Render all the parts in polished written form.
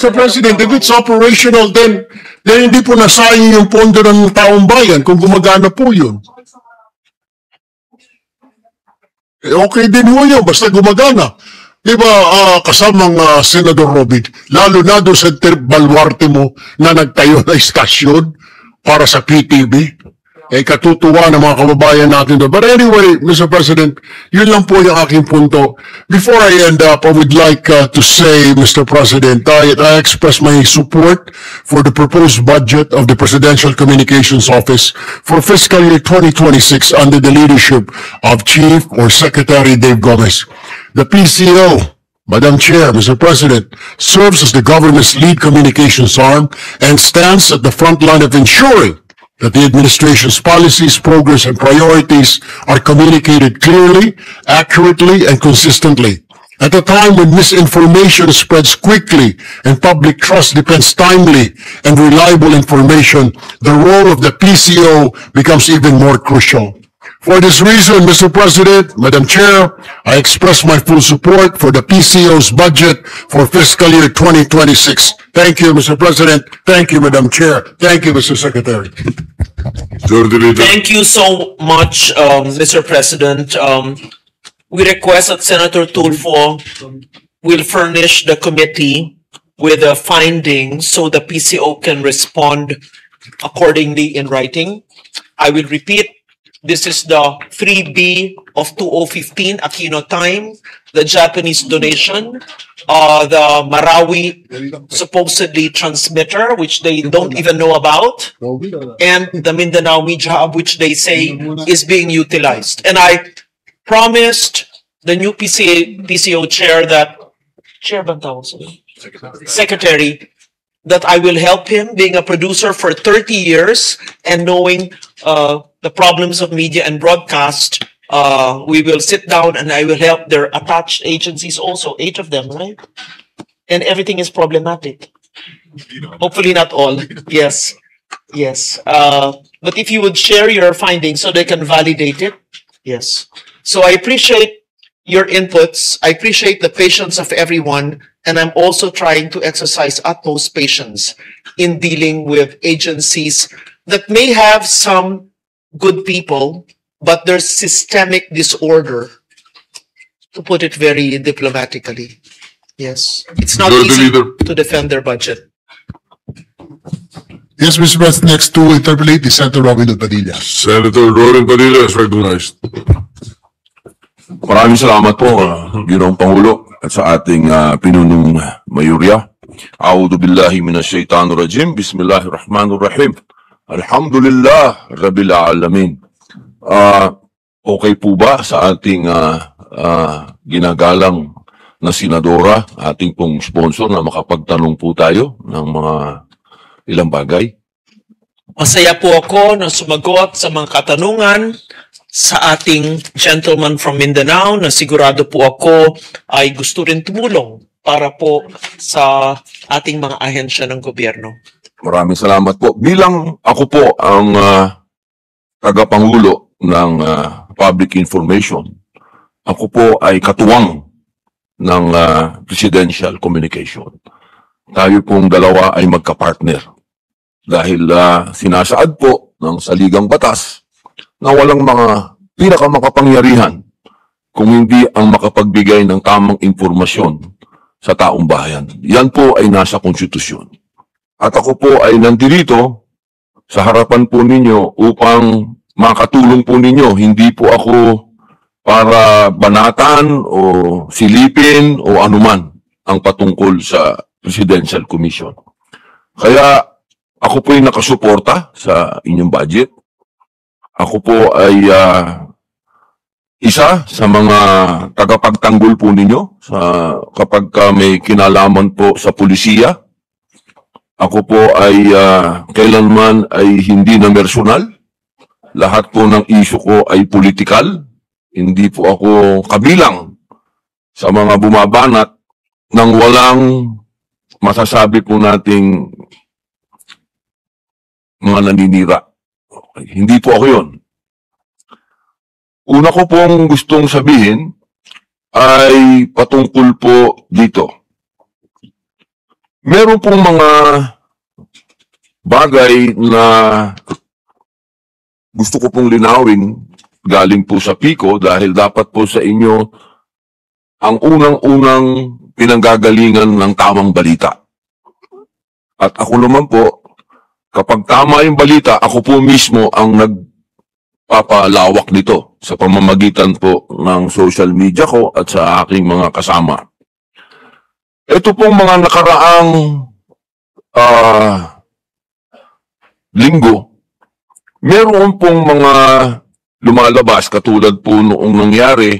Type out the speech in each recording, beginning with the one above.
Mr. President, if it's operational, then hindi po nasayang yung pondo ng taong bayan kung gumagana po yun. Okay din po yun, basta gumagana. Di ba, kasamang Senador Robin, lalo na doon sa Baluarte mo na nagtayo na istasyon para sa PTV, katutuwa ng mga kababayan natin doon. But anyway, Mr. President, yun lang po yung aking punto. Before I end up, I would like to say, Mr. President, I express my support for the proposed budget of the Presidential Communications Office for fiscal year 2026 under the leadership of Chief or Secretary Dave Gomez. The PCO, Madam Chair, Mr. President, serves as the government's lead communications arm and stands at the front line of ensuring that the administration's policies, progress, and priorities are communicated clearly, accurately, and consistently. At a time when misinformation spreads quickly and public trust depends timely and reliable information, the role of the PCO becomes even more crucial. For this reason, Mr. President, Madam Chair, I express my full support for the PCO's budget for fiscal year 2026. Thank you, Mr. President. Thank you, Madam Chair. Thank you, Mr. Secretary. Thank you so much, Mr. President. We request that Senator Tulfo will furnish the committee with the findings so the PCO can respond accordingly in writing. I will repeat. This is the 3B of 2015 Aquino time, the Japanese donation, the Marawi supposedly transmitter, which they don't even know about, and the Mindanao Media Hub, which they say is being utilized. And I promised the new PCO chair that, Secretary, that I will help him being a producer for 30 years and knowing the problems of media and broadcast. We will sit down and I will help their attached agencies also, 8 of them, right? And everything is problematic. Hopefully not all. Yes. Yes. But if you would share your findings so they can validate it. Yes. So I appreciate your inputs. I appreciate the patience of everyone. And I'm also trying to exercise utmost patience in dealing with agencies that may have some good people, but there's systemic disorder, to put it very diplomatically. Yes. It's not easy to defend their budget. Yes, Mr. President, next to interpolate is Senator Robin Padilla. Senator Robin Padilla is recognized. Maraming salamat po, Ginoong Pangulo, at sa ating pinunong mayurya. A'udhu billahi minasyaitanir rajim. Bismillahirrahmanirrahim. Alhamdulillah Rabbil Alamin. Okay po ba sa ating ginagalang na senadora, ating pong sponsor, na makapagtanong po tayo ng mga ilang bagay? Masaya po ako na sumagot sa mga katanungan sa ating gentleman from Mindanao na sigurado po ako ay gusto rin tumulong para po sa ating mga ahensya ng gobyerno. Maraming salamat po. Bilang ako po ang tagapangulo ng public information, ako po ay katuwang ng presidential communication. Tayo pong dalawa ay magka-partner dahil sinasaad po ng saligang batas na walang mga pinakamakapangyarihan kung hindi ang makapagbigay ng tamang informasyon sa taong bayan. Yan po ay nasa konstitusyon. At ako po ay nandito sa harapan po ninyo upang makatulong po ninyo. Hindi po ako para banatan o silipin o anuman ang patungkol sa Presidential Commission. Kaya ako po ay nakasuporta sa inyong budget. Ako po ay isa sa mga tagapagtanggol po ninyo kapag may kinalaman po sa pulisiya. Ako po ay kailanman ay hindi na personal. Lahat po ng issue ko ay political. Hindi po ako kabilang sa mga bumabanat ng walang masasabi po nating mga naninira. Okay. Hindi po ako yun. Una ko pong gustong sabihin ay patungkol po dito. Meron pong mga bagay na gusto ko pong linawin galing po sa PICO dahil dapat po sa inyo ang unang-unang pinanggagalingan ng tamang balita. At ako naman po, kapag tama yung balita, ako po mismo ang nagpapalawak nito sa pamamagitan po ng social media ko at sa aking mga kasama. Ito pong mga nakaraang linggo, meron pong mga lumalabas katulad po noong nangyari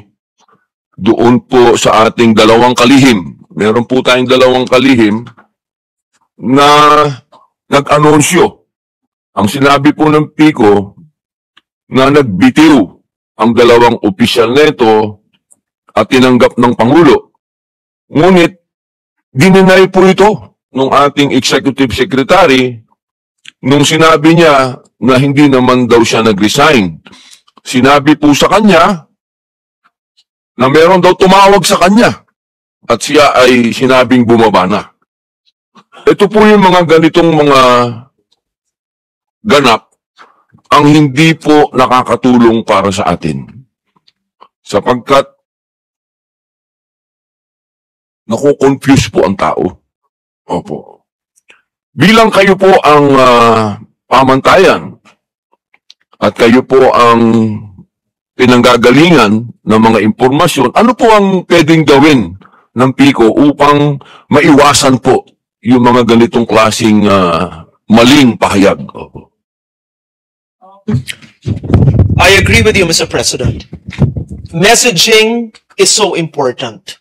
doon po sa ating dalawang kalihim. Meron po tayong dalawang kalihim na nag-anunsyo. Ang sinabi po ng PICO na nagbitiw ang dalawang opisyal nito at tinanggap ng Pangulo. Ngunit, dininay po ito ng ating Executive Secretary nung sinabi niya na hindi naman daw siya nag-resign. Sinabi po sa kanya na meron daw tumawag sa kanya at siya ay sinabing bumaba na. Ito po yung mga ganitong mga ganap ang hindi po nakakatulong para sa atin. Sapagkat nakukonfuse po ang tao. Opo. Bilang kayo po ang pamantayan at kayo po ang pinanggagalingan ng mga impormasyon, ano po ang pwedeng gawin ng PICO upang maiwasan po yung mga ganitong klaseng maling pahayag? I agree with you, Mr. President. Messaging is so important.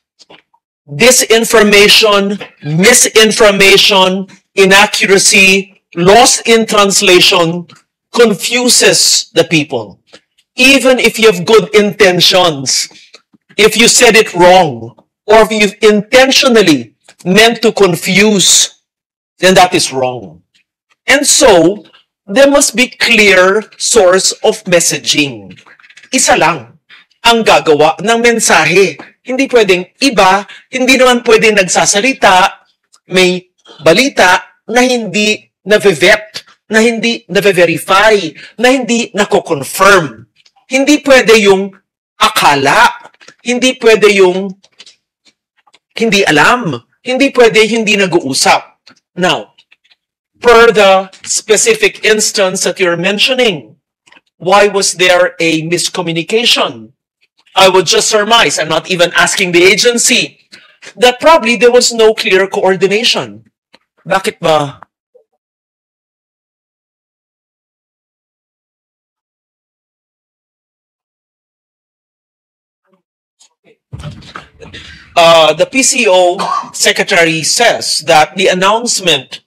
Disinformation, misinformation, inaccuracy, lost in translation confuses the people. Even if you have good intentions, if you said it wrong, or if you intentionally meant to confuse, then that is wrong. And so, there must be clear source of messaging. Isa lang ang gagawa ng mensahe. Hindi pwedeng iba, hindi naman pwedeng nagsasalita, may balita na hindi na-vet, na hindi na-verify, na hindi nako-confirm. Hindi pwede yung akala, hindi pwede yung hindi alam, hindi pwede hindi nag-uusap. Now, per the specific instance that you're mentioning, why was there a miscommunication? I would just surmise, I'm not even asking the agency, that probably there was no clear coordination. Bakit ba? The PCO secretary says that the announcement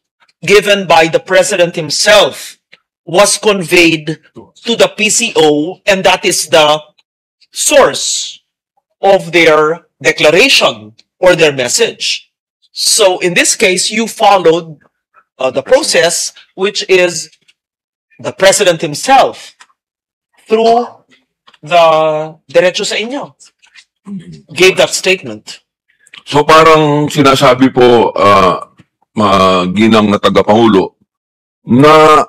given by the president himself was conveyed to the PCO, and that is the source of their declaration or their message. So in this case, you followed the process, which is the president himself through the Derecho sa Inyo gave that statement. So parang sinasabi po, ginang na tagapangulo, na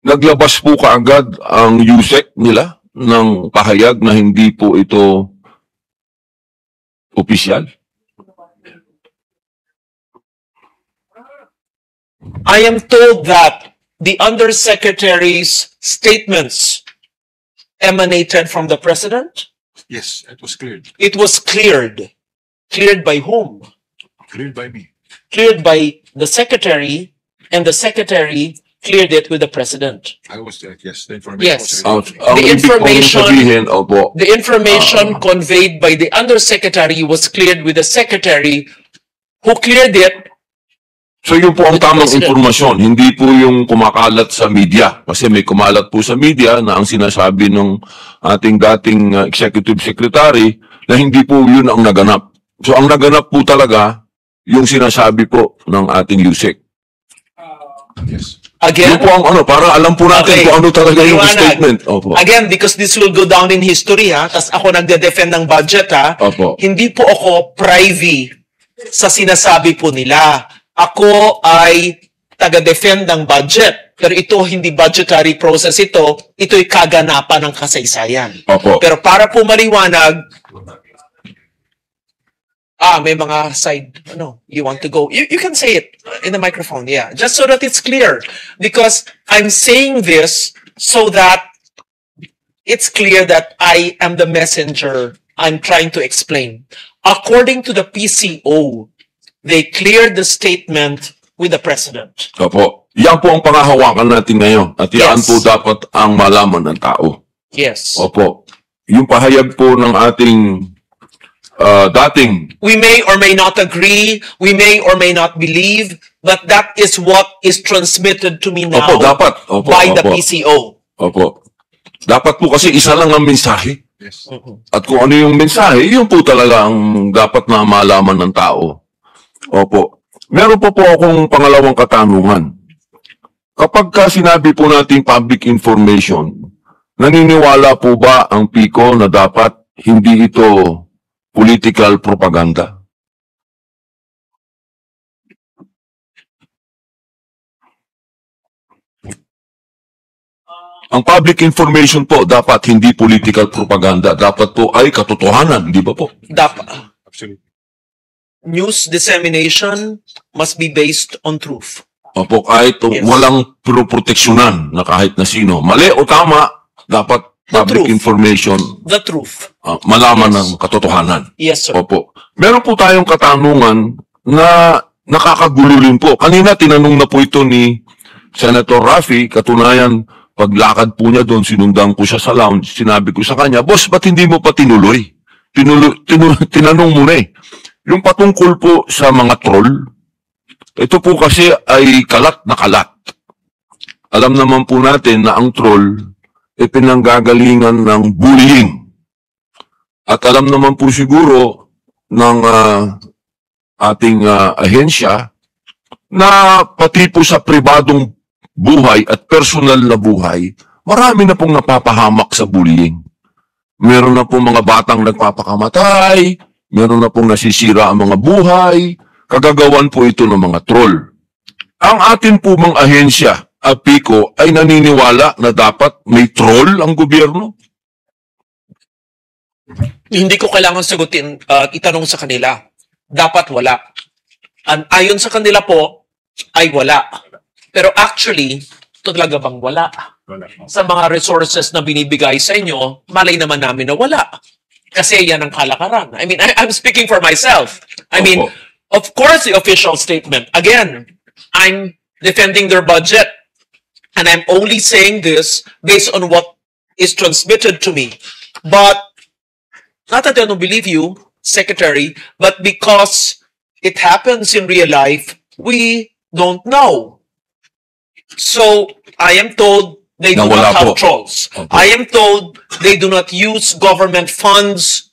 naglabas po kaagad ang USEC nila ng pahayag na hindi po ito opisyal? I am told that the undersecretary's statements emanated from the president. Yes, it was cleared. It was cleared. Cleared by whom? Cleared by me. Cleared by the secretary, and the secretary cleared it with the president. I was yes, the information. Yes. Was released. Ang The ibig kong information- sabihin, opo, The information conveyed by the undersecretary was cleared with the secretary who cleared it. so yun po ang With the tamang president. impormasyon, hindi po yung kumakalat sa media. Kasi may kumalat po sa media na ang sinasabi ng ating dating executive secretary na hindi po yun ang naganap. So ang naganap po talaga yung sinasabi po ng ating USEC. Yes. Again, Yun po ang ano, para alam po natin Okay. kung ano talaga yung Liwanag. statement. Opo. again, because this will go down in history, ha? Tas ako nagde-defend ng budget, ha? Opo. Hindi po ako privy sa sinasabi po nila. ako ay taga-defend ng budget. Pero ito, hindi budgetary process ito. Ito'y kaganapan ng kasaysayan. Opo. Pero para po maliwanag, may mga side, you want to go. You can say it in the microphone, yeah. Just so that it's clear. Because I'm saying this so that it's clear that I am the messenger I'm trying to explain. According to the PCO, they cleared the statement with the President. Opo. Yan po ang pangahawakan natin ngayon. At yan Yes. po dapat ang malaman ng tao. Yes. Opo. Yung pahayag po ng ating dating We may or may not agree, we may or may not believe, but that is what is transmitted to me now Opo, dapat. Opo, by the opo. PCO. Opo. Dapat po kasi isa lang ang mensahe. Yes. At kung ano yung mensahe, yun po talaga ang dapat na malaman ng tao. Opo. Meron po akong pangalawang katanungan. Kapag ka sinabi po natin public information, naniniwala po ba ang PICO na dapat hindi ito political propaganda? Ang public information po dapat hindi political propaganda. Dapat po ay katotohanan, di ba po? Absolutely. News dissemination must be based on truth. Opo, kahit Yes. walang proteksyonan na kahit na sino. Mali o tama, dapat The public truth. information The truth. malaman Yes. ng katotohanan. Yes, sir. Opo. Meron po tayong katanungan na nakakagulo rin po. Kanina tinanong na po ito ni Senator Raffy, katunayan, paglakad po niya doon, sinundan ko siya sa lounge, sinabi ko sa kanya, boss, ba't hindi mo pa tinuloy? Tinanong mo na eh. Yung patungkol po sa mga troll, ito po kasi ay kalat na kalat. Alam naman po natin na ang troll ay pinanggagalingan ng bullying. At alam naman po siguro ng ating ahensya na pati po sa pribadong buhay at personal na buhay, marami na pong napapahamak sa bullying. Meron na pong mga batang nagpapakamatay, meron na pong nasisira ang mga buhay, kagagawan po ito ng mga troll. Ang atin po mga ahensya, PICO, ay naniniwala na dapat may troll ang gobyerno? Hindi ko kailangan sagutin, itanong sa kanila. Dapat wala. Ayon sa kanila po, ay wala. Pero actually, talaga bang wala? Wala. Sa mga resources na binibigay sa inyo, malay naman namin na wala. Kasi yan ang kalakaran. I mean, I'm speaking for myself. I mean, Opo. of course, the official statement. Again, I'm defending their budget. And I'm only saying this based on what is transmitted to me. But, not that I don't believe you, Secretary, but because it happens in real life, we don't know. So, I am told they do Na wala not have po. trolls. Opo. I am told they do not use government funds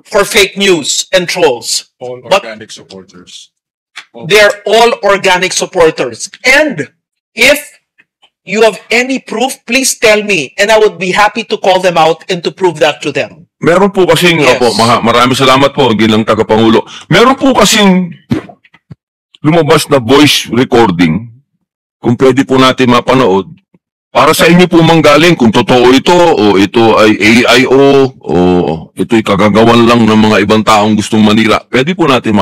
for fake news and trolls. All But- organic supporters. They're all organic supporters. And if you have any proof, please tell me. And I would be happy to call them out and to prove that to them. Meron po kasing, Yes. opo, maraming salamat po, bilang tagapangulo. Meron po kasing lumabas na voice recording, kung pwede po natin mapanood, para sa inyo po manggaling kung totoo ito, o ito ay AIO, o ito'y kagagawan lang ng mga ibang taong gustong manira. Pwede po natin